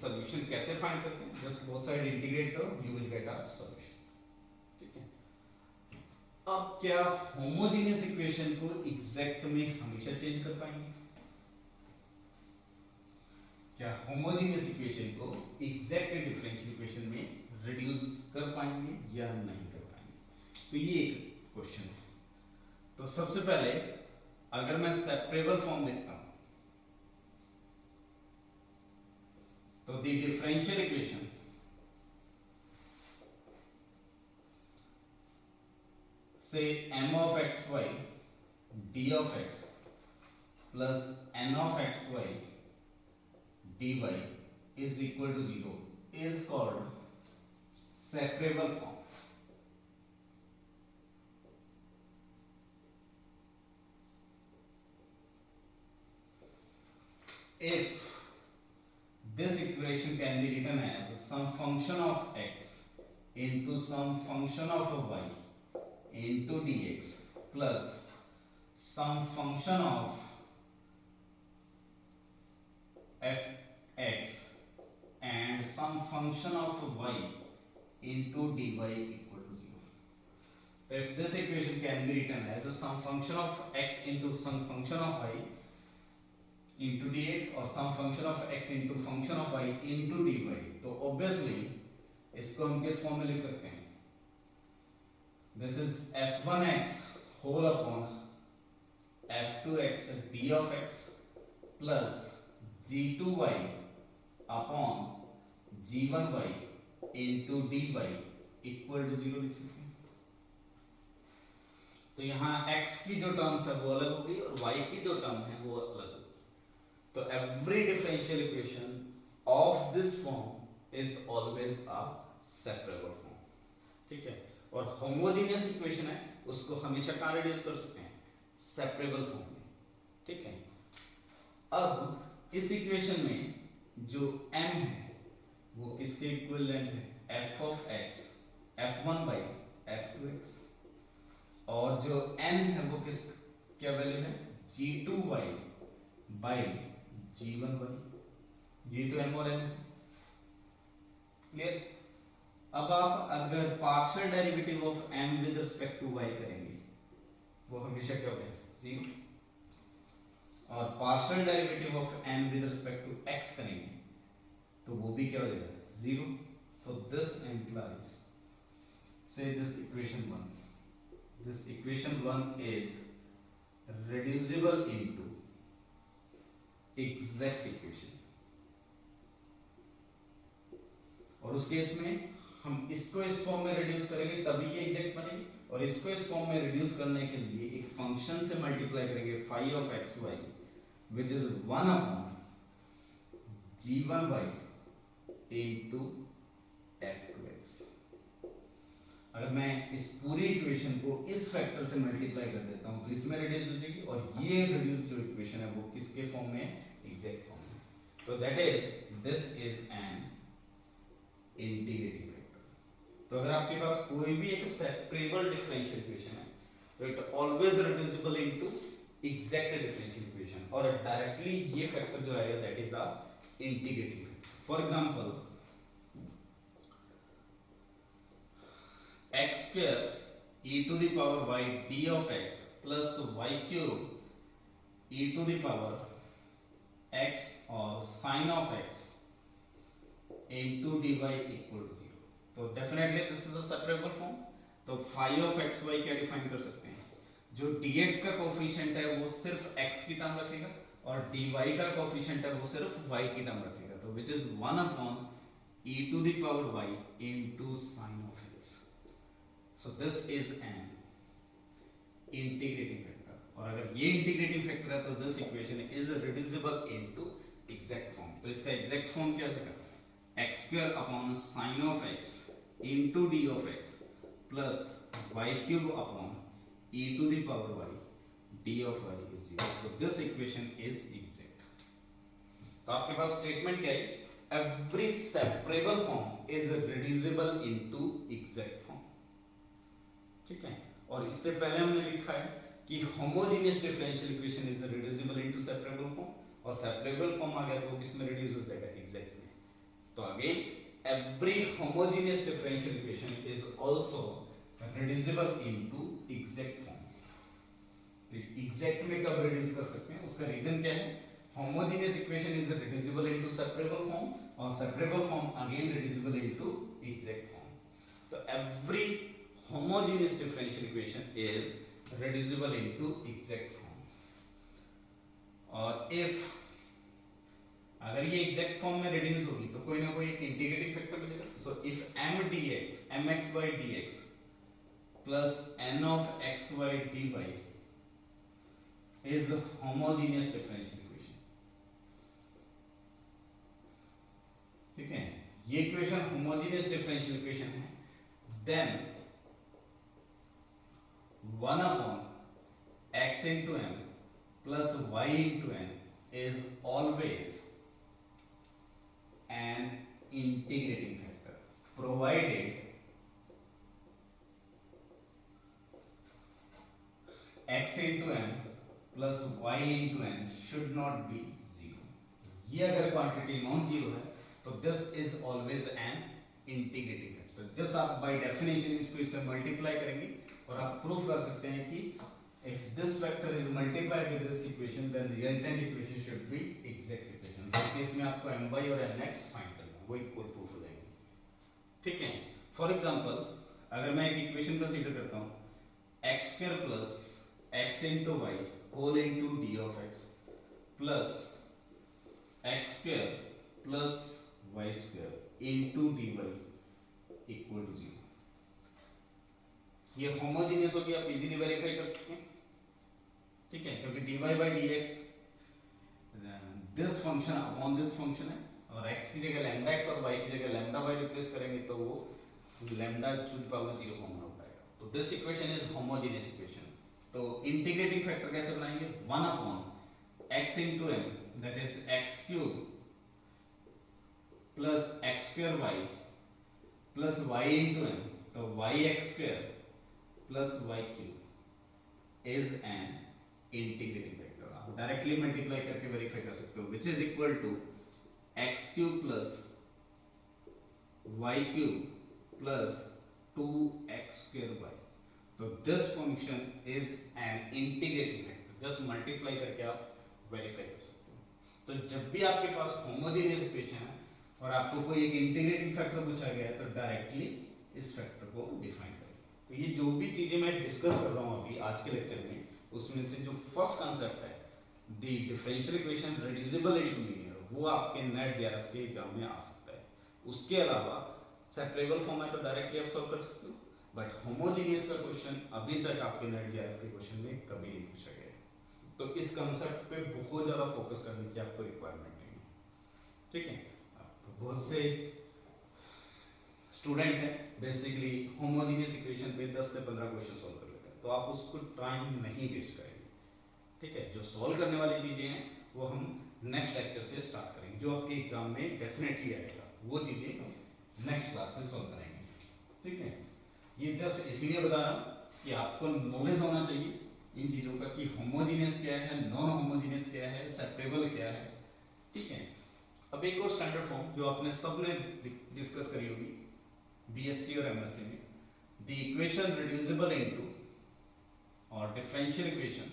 सॉल्यूशन कैसे फाइंड करते हैं, जस्ट बहुत साइड इंटीग्रेट करो, you will get a solution. ठीक है, अब क्या होमोजेनियस इक्वेशन को एग्जैक्ट में हमेशा चेंज कर पाएंगे, क्या होमोजेनियस इक्वेशन को एग्जैक्ट डिफरेंशियल इक्वेशन में रिड्यूस कर पाएंगे या नहीं कर पाएंगे, तो ये एक क्वेश्चन है। तो सबसे पहले अगर मैं सेपरेबल फॉर्म लिखता हूं, तो द डिफरेंशियल इक्वेशन से m of xy d of x plus n of xy dy is equal to 0 is called separable form। If this equation can be written as some function of x into some function of y into dx plus some function of fx and some function of y into dy equal to 0. So if this equation can be written as some function of x into some function of y into dx or some function of x into function of y into dy, तो obviously इसको हम किस form में लिख सकते हैं, this is f1x whole upon f2x d of x plus g2y upon g1y into dy equal to 0 लिख सकते हैं। तो यहाँ x की जो टर्म्स है वो अलग होगी और y की जो टर्म है वो अलग होगी। तो every differential equation of this form is always a separable form. ठीक है, और होमोजेनियस इक्वेशन है उसको हमेशा कहाँ रिड्यूस कर सकते हैं, सेपरेबल फॉर्म में। ठीक है, अब इस इक्वेशन में जो m है वो किसके इक्विवेलेंट है, f of x f1 by f2x, और जो n है वो किस क्या वैल्यू है, g2y by g1y, ये तो m और n। क्लियर, अब आप अगर partial derivative of m with respect to y करेंगे वो हमेशा क्या होगा, 0, और partial derivative of m with respect to x करेंगे तो वो भी क्या हो जाएगा, 0। तो this implies, say this equation 1 is reducible into exact equation. और उस केस में हम इसको इस फॉर्म में रिड्यूस करेंगे तभी ये एग्जैक्ट बनेगी, और इसको इस फॉर्म में रिड्यूस करने के लिए एक फंक्शन से मल्टीप्लाई करेंगे phi of x y which is 1 upon g1 y into f2x। अगर मैं इस पूरी इक्वेशन को इस फैक्टर से मल्टीप्लाई कर देता हूं तो इसमें रिड्यूस हो जाएगी, और ये रिड्यूस जो इक्वेशन है वो किसके फॉर्म में है, एग्जैक्ट फॉर्म में। तो that is this is an integrating factor. तो अगर आपके पास कोई भी एक सेपरेबल डिफरेंशियल इक्वेशन है तो it always reducible into exact differential equation, और डायरेक्टली ये फैक्टर जो आएगा that is a integrating factor. For example x square e to the power y d of x plus y cube e to the power x or sin of x into dy equal to 0। तो definitely this is a separable form. तो phi of x y क्या define कर सकते हैं, जो dx का coefficient है वो सिर्फ x की टर्म रखेगा, और dy का कोफिशिएंट है वो सिर्फ y की टर्म रखेगा। तो which is 1 upon e to the power y into sin of x। So this is an integrating factor, और अगर ये integrating factor है तो this equation is reducible into exact form। तो इसका exact form क्या होगा, x square upon sin of x into d of x plus y cube upon e to the power y d of y is 0। So this equation is exact। तो आपके पास statement क्या है, every separable form is reducible into exact form। ठीक है, और इससे पहले हमने लिखा है कि homogeneous differential equation is reducible into separable form, और सेपरेबल फॉर्म आ गया तो वो किसमें रिड्यूस हो जाएगा, एग्जैक्ट में। तो again every homogeneous differential equation is also reducible into exact form. तो एग्जैक्ट में कब रिड्यूस कर सकते हैं, उसका रीजन क्या है, homogeneous equation is reducible into separable form, और separable form again reducible into exact form. तो every homogeneous differential equation is reducible into exact form। और if अगर ये exact form में reduce होगी तो कोई ना कोई एक integrating factor मिलेगा। so if m dx mx by dx plus n of xy dy is homogeneous differential equation, ठीक है, ये इक्वेशन homogeneous differential equation है, then 1 upon x into m plus y into n is always an integrating factor, provided x into m plus y into n should not be 0। ये अगर quantity non zero है तो this is always an integrating factor. Just आप by definition इसको इससे multiply करेंगे और आप प्रूफ कर सकते हैं कि if this factor is multiplied with this equation then the resultant equation should be exact equation। इस केस में आपको my और mx फाइंड करना है, वो इक्वल प्रूफ हो जाएंगे। ठीक है, फॉर एग्जांपल अगर मैं एक इक्वेशन कंसीडर करता हूँ x square plus x into y whole into d of x plus x square plus y square into dy equal to 0। ये होमोजेनियस होगी, आप इजीली वेरीफाई कर सकते हैं। ठीक है, क्योंकि dy by dx this function upon this function है, और x की जगह लैम्डा x और y की जगह लैम्डा y रिप्लेस करेंगे तो वो lambda to the power 0 common out आएगा। तो this equation is homogeneous equation. तो इंटीग्रेटिंग फैक्टर कैसे बनाएंगे, 1 upon x into m that is x cube plus x square y plus y into m, तो yx square plus y cube is an integrating factor. आप directly multiply करके verify कर सकते हो, which is equal to x cube plus y cube plus 2x square y। तो this function is an integrating factor, just multiply करके आप verify कर सकते हो। तो जब भी आपके पास होमोजेनियस इक्वेशन है और आपको कोई एक इंटीग्रेटिंग फैक्टर पूछा गया है तो डायरेक्टली इस फैक्टर को डिफाइन करें। तो ये जो भी चीजें मैं डिस्कस कर रहा हूँ अभी आज के लेक्चर में उसमें से जो फर्स्ट कंसेप्ट है the differential equation reducible into linear, वो आपके नेट जेआरएफ के एग्जाम में आ सकता है। उसके अलावा सेपरेबल फॉर्म है तो डायरेक्टली आप सॉल्व कर सकते हो, बट होमोजेनियस का क्वेश्चन अभी तक आपके नेट जेआरएफ के क्वेश्चन में कभी नहीं पूछा गया है। तो इस कंसेप्ट पे बहुत ज़्यादा फोकस करने की आपको रिक्वायरमेंट नहीं है, ठीक है। बहुत से स्टूडेंट है बेसिकली होमोजेनियस इक्वेशन पे 10 से 15 क्वेश्चन सॉल्व कर लेते हैं, तो आप उसको टाइम नहीं वेस्ट करेंगे, ठीक है। जो सॉल्व करने वाली चीज़ें हैं वो हम नेक्स्ट लेक्चर से स्टार्ट करेंगे, जो आपके एग्जाम में डेफिनेटली आएगा, वो चीज़ें नेक्स्ट क्लास से सॉल्व करेंगे, ठीक है। ये जस्ट इसलिए बता रहा कि आपको नॉलेज होना चाहिए इन चीज़ों का कि होमोजेनियस क्या है, नॉन होमोजेनियस क्या है, सेपरेबल क्या है, ठीक है। अब एक और स्टैंडर्ड फॉर्म जो आपने सबने डिस्कस करी होगी बीएससी और एमएससी में, द इक्वेशन रिड्यूसिबल इनटू और differential equation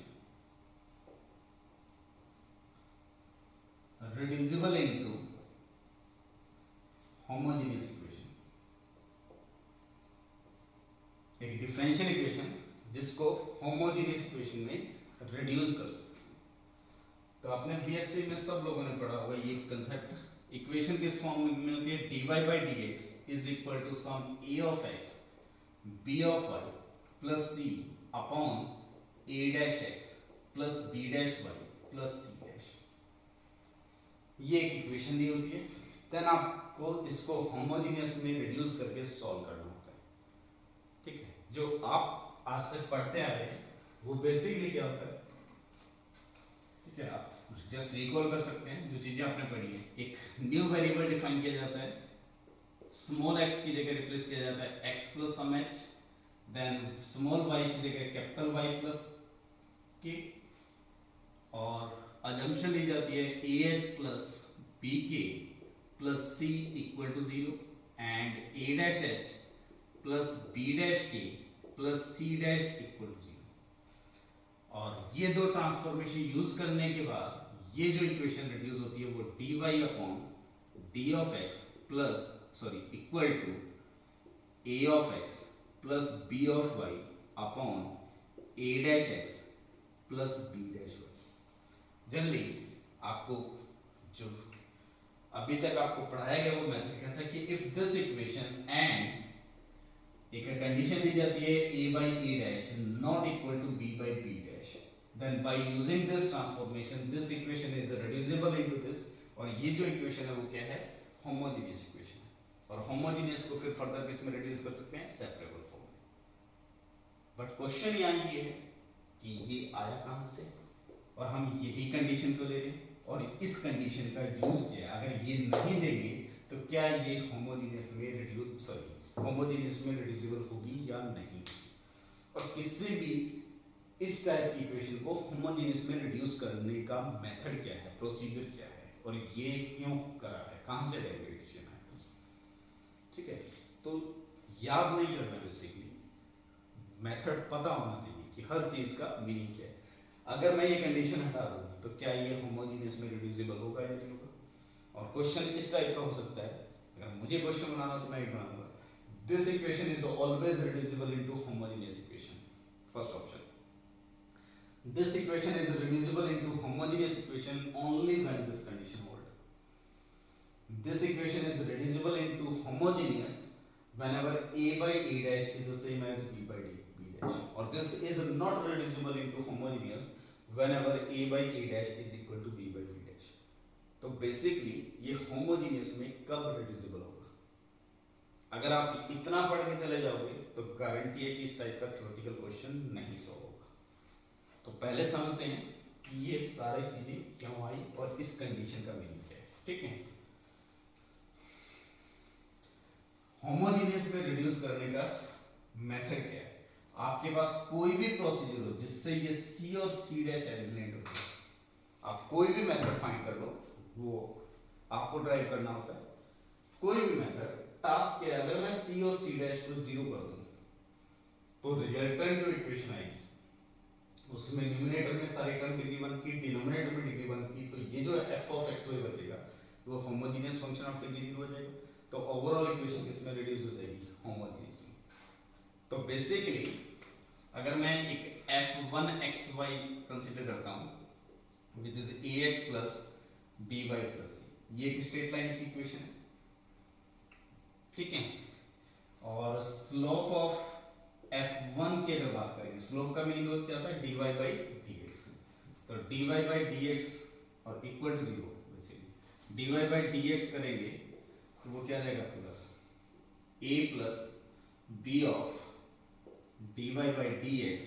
reducible into homogeneous equation. एक डिफरेंशियल इक्वेशन जिसको होमोजेनियस इक्वेशन में रिड्यूस कर सकते हैं। तो आपने बीएससी में सब लोगों ने पढ़ा होगा ये कंसेप्ट। इक्वेशन किस फॉर्म में मिलती है, dy by dx is equal to sum a of x b of y plus c upon a dash x plus b dash y plus c dash। ये एक इक्वेशन दी होती है, देन आपको इसको होमोजेनियस में रिड्यूस करके सॉल्व करना होता है, ठीक है। जो आप आज तक पढ़ते आ रहे हैं वो बेसिकली क्या होता है, ठीक है। आप जस्ट रिकॉल कर सकते हैं जो चीजें आपने पढ़ी है। एक न्यू वेरिएबल डिफाइन किया जाता है, स्मॉल x की जगह रिप्लेस किया जाता है x plus some h, then small y की जगह कैपिटल Y प्लस k, और अजम्पशन ली जाती है ah plus bk plus c equal to 0 and a dash h plus b dash k plus c dash equal to 0। और ये दो transformation use करने के बाद ये जो इक्वेशन रिड्यूस होती है वो dy upon d of x plus equal to a of x plus b of y upon a dash x plus b dash y। Generally आपको जो अभी तक आपको पढ़ाया गया वो मेथड क्या था कि इफ दिस इक्वेशन एंड एक कंडीशन दी जाती है a by a dash not equal to b by b dash, then by using this transformation this equation is reducible into this, और ये जो इक्वेशन है वो क्या है, होमोजेनियस इक्वेशन है। और होमोजेनियस को फिर फर्दर किस में रिड्यूस कर सकते हैं, सेपरेबल फॉर्म में। बट क्वेश्चन यहाँ ये है कि ये आया कहाँ से, और हम यही कंडीशन को ले रहे हैं और इस कंडीशन का यूज किया। अगर ये नहीं देंगे तो क्या ये होमोजेनियस में रिड्यूसिबल होगी या नहीं, और किसी भी इस टाइप की इक्वेशन को होमोजेनियस में रिड्यूस करने का मेथड क्या है, प्रोसीजर क्या है, और ये क्यों करा है, कहाँ से डेरिवेशन है, ठीक है। तो याद नहीं करना, बेसिकली मेथड पता होना चाहिए कि हर चीज का मीनिंग क्या है। अगर मैं ये कंडीशन हटा दूँ तो क्या ये होमोजेनियस में रिड्यूसिबल होगा या नहीं होगा। और क्वेश्चन इस टाइप का हो सकता है, अगर मुझे क्वेश्चन बनाना तो मैं बनाऊंगा this equation is always reducible into homogeneous equation, first option. This equation is reducible into homogeneous equation only when this condition hold. This equation is reducible into homogeneous whenever a by a dash is the same as b by b dash, or this is not reducible into homogeneous whenever a by a dash is equal to b by b dash. तो basically ये homogeneous में कब reducible होगा, अगर आप इतना पढ़ के चले जाओगे तो गारंटी है कि इस टाइप का थ्योरेटिकल क्वेश्चन नहीं सॉल्व होगा। तो पहले समझते हैं कि ये सारी चीजें क्यों आई और इस कंडीशन का मीनिंग क्या है, ठीक है। होमोजेनियस में रिड्यूस करने का मेथड क्या है, आपके पास कोई भी प्रोसीजर हो जिससे ये C और C डैश एलिमिनेट हो जाए, आप कोई भी मेथड फाइंड कर लो, वो आपको ड्राइव करना होता है। कोई भी मेथड टास्क क्या है, अगर मैं C और C डैश को 0 कर दूं तो रिजल्टेंट जो इक्वेशन आएगी उसमें न्यूमरेटर में सारे टर्म डिग्री 1 की, डिनोमिनेटर में डिग्री 1 की, तो ये जो f ऑफ x y बचेगा वो होमोजेनियस फंक्शन ऑफ डिग्री 0 हो जाएगा। तो ओवरऑल इक्वेशन किस में रिड्यूस हो जाएगी, होमोजेनियस में। तो बेसिकली अगर मैं एक f1xy कंसीडर करता हूं which is ax plus by plus c, ये एक स्ट्रेट लाइन की इक्वेशन है, ठीक है। और स्लोप ऑफ f1 की अगर बात करेंगे, स्लोप का मीनिंग क्या होता है, dy बाई dx, तो dy बाई dx और equal to zero, dy by dx करेंगे तो वो क्या रहेगा आपके पास, a plus b of dy by dx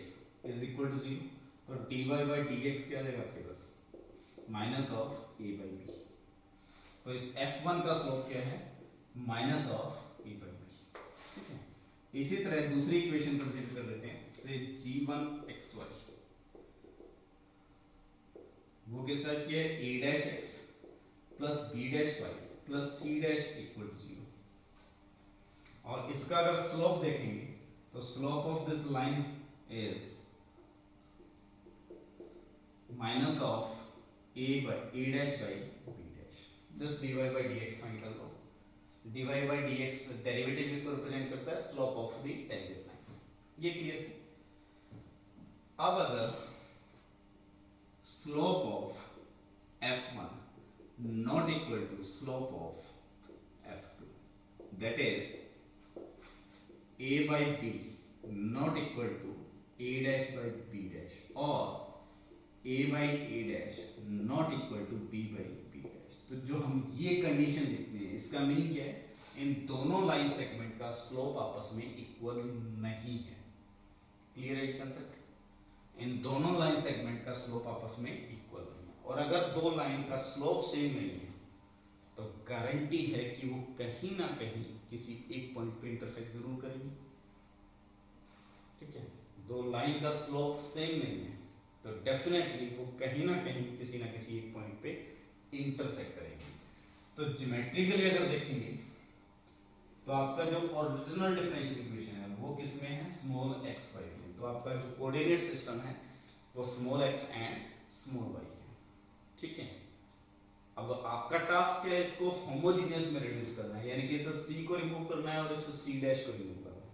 is equal to zero, तो dy बाई dx क्या रहेगा आपके पास, minus of a by b, तो इस f1 का स्लोप क्या है, minus of a by b, ठीक है। इसी तरह दूसरी इक्वेशन कंसीडर कर लेते हैं, से g1xy, वो किस टाइप की है, a dash x plus b dash y plus c dash equal to zero, और इसका अगर स्लोप देखेंगे तो slope of this line is minus of a dash by b dash, just dy by dx find कर लो, dy by dx derivative इसको represent करता है slope of the tangent line, ये क्लियर। अब अगर slope of f1 not equal to slope of f2, that is a by b not equal to a dash by b dash, or a by a dash not equal to b by b dash, तो जो हम ये condition देखते हैं इसका meaning क्या है, इन दोनों लाइन सेगमेंट का स्लोप आपस में इक्वल नहीं है, क्लियर है ये कंसेप्ट, इन दोनों लाइन सेगमेंट का स्लोप आपस में इक्वल नहीं है, और अगर दो लाइन का स्लोप सेम नहीं है तो गारंटी है कि वो कहीं ना कहीं किसी एक पॉइंट पे इंटरसेक्ट जरूर करेंगी, ठीक है। दो लाइन का स्लोप सेम नहीं है तो डेफिनेटली वो कहीं ना किसी एक पॉइंट पे इंटरसेक्ट करेंगी। तो ज्योमेट्रिकली अगर देखेंगे तो आपका जो ओरिजिनल डिफरेंशियल इक्वेशन है वो किसमें है, स्मॉल x y में, तो आपका जो कोऑर्डिनेट सिस्टम है वो small x and small y है, ठीक है। अब आपका टास्क है इसको होमोजेनियस में रिड्यूस करना है, यानी कि इस c को रिमूव करना है और इस c डैश को रिमूव करना है।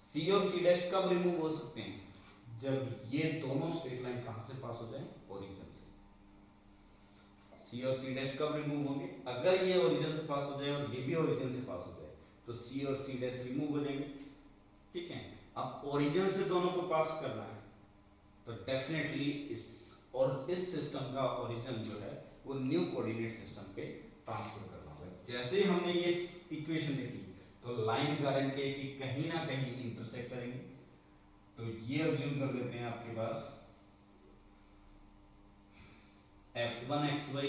c और c डैश कब रिमूव हो सकते हैं, जब ये दोनों स्ट्रेट लाइन कहां से पास हो जाए, ओरिजिन से। c और c डैश कब रिमूव होंगे, अगर ये ओरिजिन से पास हो जाए और ये भी ओरिजिन से पास हो जाए तो c और c डैश रिमूव हो जाएंगे, ठीक है। अब ओरिजिन से दोनों को पास करना है तो डेफिनेटली इस सिस्टम का ओरिजिन जो है वो न्यू कोऑर्डिनेट सिस्टम पे ट्रांसफर करना होगा। जैसे ही हमने ये इक्वेशन देखी तो लाइन गारंटी है कि कहीं ना कहीं इंटरसेक्ट करेंगे, तो ये अज्यूम कर लेते हैं आपके पास f1xy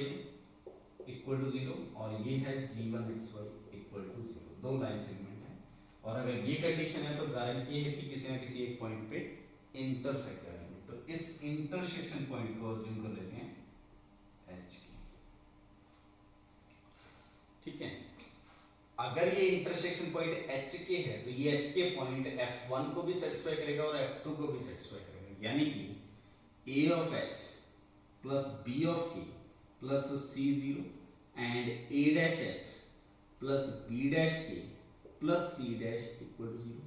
इक्वल टू 0 और ये है g1xy इक्वल टू 0, दो लाइन सेगमेंट है, और अगर ये कंडीशन है तो गारंटी है कि किसी ना किसी एक पॉइंट पे इंटरसेक्ट करेंगे, तो इस इंटरसेक्शन पॉइंट को अज्यूम कर लेते हैं h की, ठीक है। अगर ये इंटरसेक्शन पॉइंट h के है तो ये h के पॉइंट f1 को भी सेटिस्फाई करेगा और f2 को भी सेटिस्फाई करेगा, यानी कि a of h plus b of k plus c0 and a dash h plus b dash k plus c dash equal to 0।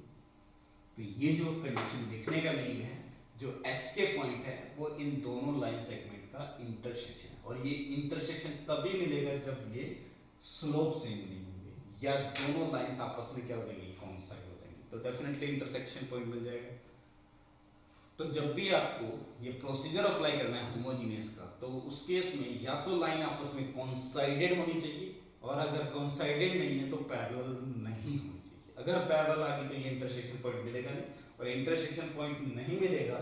तो ये जो कंडीशन देखने का मीनिंग है, जो h के पॉइंट है वो इन दोनों लाइन सेगमेंट का इंटरसेक्शन है, और ये इंटरसेक्शन तभी मिलेगा जब ये स्लोप सेम नहीं होंगे या दोनों लाइंस आपस में क्या हो जाएंगी, कोइंसाइड हो जाएंगी, तो डेफिनेटली इंटरसेक्शन पॉइंट मिल जाएगा। तो जब भी आपको ये प्रोसीजर अप्लाई करना है होमोजेनियस का, तो उस केस में या तो लाइन आपस में कोइंसाइडेड होनी चाहिए, और अगर कोइंसाइडेड नहीं है तो पैरेलल नहीं होनी चाहिए। अगर पैरेलल आ गई तो ये इंटरसेक्शन पॉइंट मिलेगा नहीं, और इंटरसेक्शन पॉइंट नहीं मिलेगा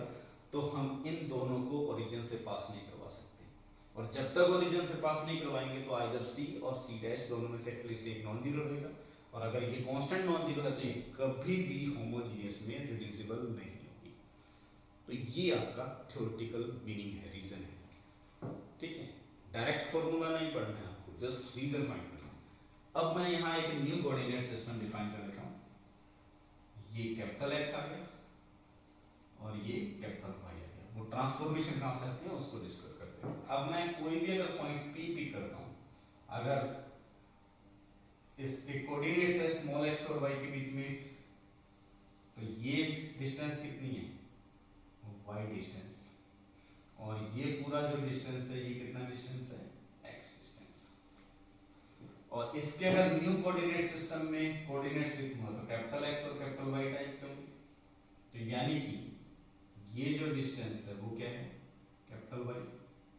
तो हम इन दोनों को ओरिजिन से पास नहीं करवा सकते, और जब तक ओरिजिन से पास नहीं करवाएंगे तो आइदर c और c डैश दोनों में से एटलीस्ट एक नॉन जीरो रहेगा, और अगर ये कांस्टेंट नॉन जीरो है तो ये कभी भी होमोजेनियस में रिड्यूसिबल नहीं होगी। तो ये आपका थ्योरेटिकल मीनिंग है, रीजन है, ठीक है। डायरेक्ट फॉर्मूला नहीं पढ़ना है आपको, जस्ट रीजन फाइंड करना है। अब मैं यहाँ एक न्यू कोऑर्डिनेट सिस्टम डिफाइन कर लेता हूँ, ये कैपिटल X आ गया और ये कैपिटल Y आ गया। वो ट्रांसफॉर्मेशन कहाँ से आती है उसको डिस्कस करते हैं। अब मैं कोई भी अगर पॉइंट P पिक करता हूँ, अगर इसके कोऑर्डिनेट्स है स्मॉल x और y के बीच में, तो ये डिस्टेंस कितनी है, y डिस्टेंस, और ये पूरा जो डिस्टेंस है ये कितना डिस्टेंस है, x डिस्टेंस। और इसके अगर न्यू कोऑर्डिनेट सिस्टम में कोऑर्डिनेट्स लिखूंगा तो कैपिटल X और कैपिटल Y टाइप के होंगे, तो यानी कि ये जो डिस्टेंस है वो क्या है, कैपिटल Y,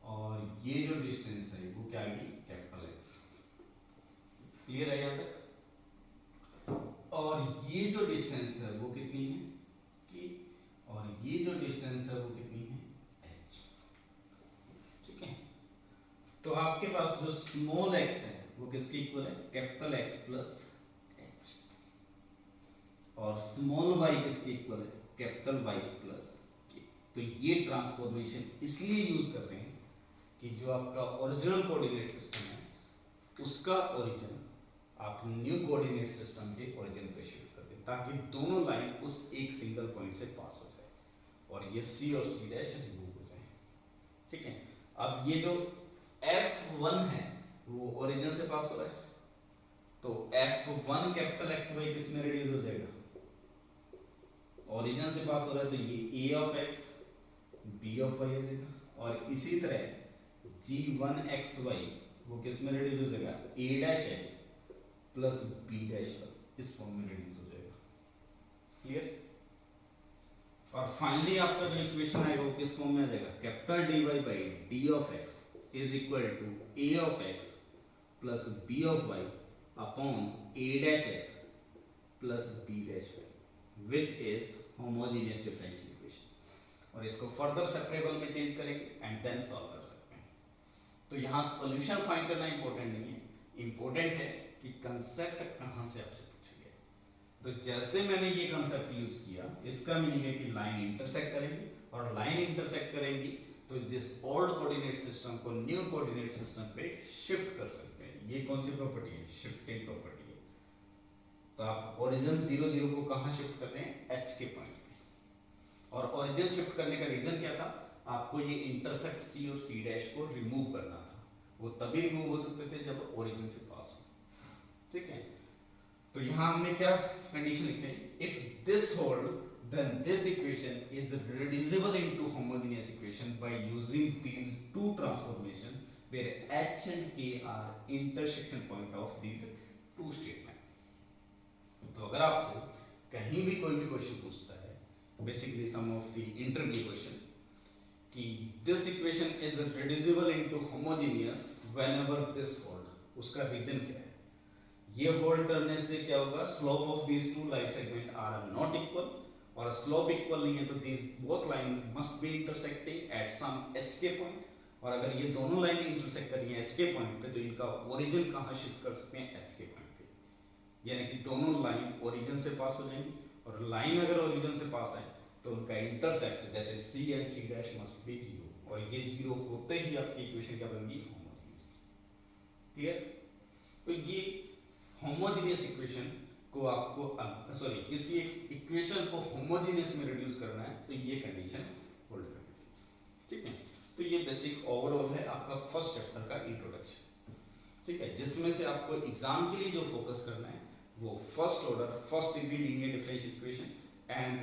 और ये जो डिस्टेंस है वो क्या आएगी, कैपिटल X। क्लियर है यहाँ तक? और ये जो डिस्टेंस है वो कितनी है कि, और ये जो डिस्टेंस है वो कितनी है, h। ठीक है, तो आपके पास जो स्मॉल x है वो किसके इक्वल है, कैपिटल X प्लस h, और स्मॉल y किसके इक्वल है, कैपिटल Y प्लस k। तो ये ट्रांसफॉर्मेशन इसलिए यूज करते हैं कि जो आपका ओरिजिनल कोऑर्डिनेट सिस्टम है उसका ओरिजिन आप न्यू कोऑर्डिनेट सिस्टम के ओरिजिन पे शिफ्ट कर दें, ताकि दोनों लाइन उस एक सिंगल पॉइंट से पास हो जाए और ये C और C' रिमूव हो जाए। ठीक है, अब ये जो F1 है वो ओरिजिन से पास हो रहा है, तो F1 कैपिटल XY किस में रिड्यूस हो जाएगा, ओरिजिन से पास हो रहा है, तो ये A of X B of Y हो जाएगा, और इसी तरह G1XY वो किस में रिड्यूस हो जाएगा, A' प्लस B' इस फॉर्म में रिड्यूस हो जाएगा। क्लियर? और फाइनली आपका जो इक्वेशन आएगा वो किस फॉर्म में आ जाएगा, capital dy by d of x is equal to a of x plus b of y upon a dash x plus b dash y which is homogeneous differential equation. और इसको further separable में change करेंगे and then solve कर सकते हैं। तो यहाँ solution find करना इंपॉर्टेंट नहीं है, इंपॉर्टेंट है कि कंसेप्ट कहाँ से आपसे पूछा गया। तो जैसे मैंने ये कंसेप्ट यूज किया, इसका मीनिंग है कि लाइन इंटरसेक्ट करेंगी, और लाइन इंटरसेक्ट करेंगी तो जिस ओल्ड कोऑर्डिनेट सिस्टम को न्यू कोऑर्डिनेट सिस्टम पे शिफ्ट कर सकते हैं। ये कौन सी प्रॉपर्टी है, शिफ्टिंग प्रॉपर्टी है। तो आप ओरिजिन 0 0 को कहाँ शिफ्ट करते हैं, h के पॉइंट पे। और ओरिजिन शिफ्ट करने का रीजन क्या था, आपको ये इंटरसेक्ट C और C' को रिमूव करना था। वो तभी रिमूव हो सकते थे जब ओरिजिन से पास हो। ठीक है, तो यहां हमने क्या कंडीशन लिखी, if this hold then this equation is reducible into homogeneous equation by using these two transformation where h and k are intersection point of these two statement। तो अगर आपसे कहीं भी कोई भी क्वेश्चन पूछता है, basically some of the interview question, कि this equation is reducible into homogeneous whenever this hold, उसका रीजन क्या है। ये होल्ड करने से क्या होगा, slope of these two line segment are not equal, और स्लोप इक्वल नहीं है तो these both line must be intersecting at some h के पॉइंट। और अगर ये दोनों लाइन इंटरसेक्ट कर रही हैं h के पॉइंट पे, तो इनका ओरिजिन कहाँ शिफ्ट कर सकते हैं, h के पॉइंट पे। यानी कि दोनों लाइन ओरिजिन से पास हो जाएंगी, और लाइन अगर ओरिजिन से पास है तो उनका intersect that is C and C' must be 0, और ये 0 होते ही आपकी इक्वेशन क्या बनेगी, होमोजेनियस। क्लियर? तो ये होमोजेनियस इक्वेशन को आपको किसी एक इक्वेशन को होमोजेनियस में रिड्यूस करना है, तो ये कंडीशन होल्ड करनी चाहिए। ठीक है, तो ये बेसिक ओवरऑल है आपका फर्स्ट चैप्टर का इंट्रोडक्शन। ठीक है, जिसमें से आपको एग्जाम के लिए जो फोकस करना है वो first order first degree linear differential equation and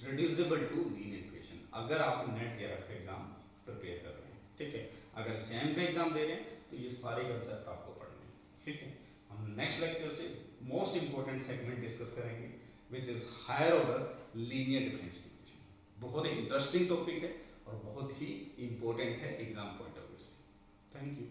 reducible to linear equation, अगर आप नेट जेआरएफ का एग्जाम प्रिपेयर कर रहे हैं। ठीक है, अगर जैम का एग्जाम दे रहे हैं तो ये सारे कंसेप्ट आपको पढ़ने हैं। ठीक है, हम नेक्स्ट लेक्चर से मोस्ट इंपॉर्टेंट सेगमेंट डिस्कस करेंगे which is higher order linear differential equation. बहुत इंटरेस्टिंग टॉपिक है और बहुत ही इंपॉर्टेंट है एग्जाम पॉइंट ऑफ व्यू से। Thank you.